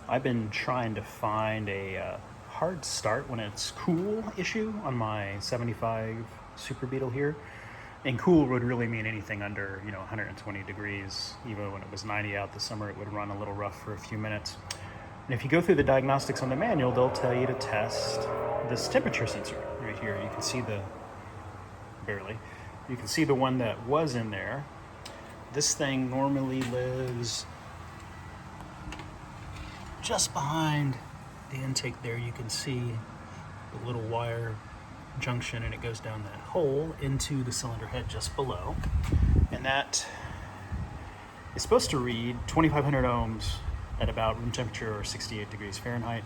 I've been trying to find a hard start when it's cool issue on my 75 Super Beetle here. And cool would really mean anything under 120 degrees. Even when it was 90 out this summer, it would run a little rough for a few minutes. And if you go through the diagnostics on the manual, they'll tell you to test this temperature sensor right here. You can see you can see the one that was in there. This thing normally lives just behind the intake there. You can see the little wire junction, and it goes down that hole into the cylinder head just below. And that is supposed to read 2,500 ohms at about room temperature or 68 degrees Fahrenheit.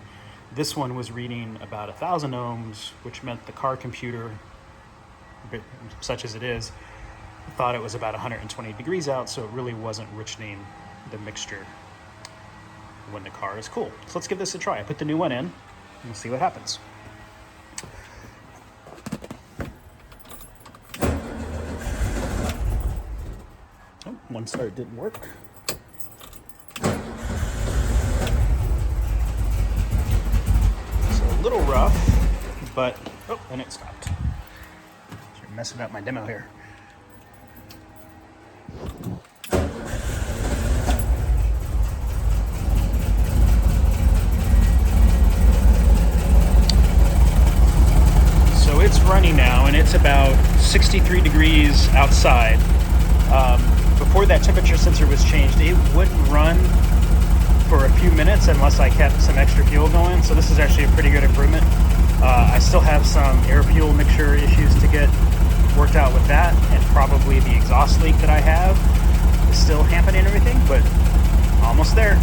This one was reading about 1,000 ohms, which meant the car computer, such as it is, thought it was about 120 degrees out, so it really wasn't richening the mixture when the car is cool. So let's give this a try. I put the new one in, and we'll see what happens. Oh, one start didn't work. So a little rough, but, oh, and it stopped. You're messing up my demo here. So it's running now, and it's about 63 degrees outside. Before that temperature sensor was changed, it wouldn't run for a few minutes unless I kept some extra fuel going. So this is actually a pretty good improvement. I still have some air-fuel mixture issues to get worked out with that, and probably the exhaust leak that I have is still hampering everything, but almost there.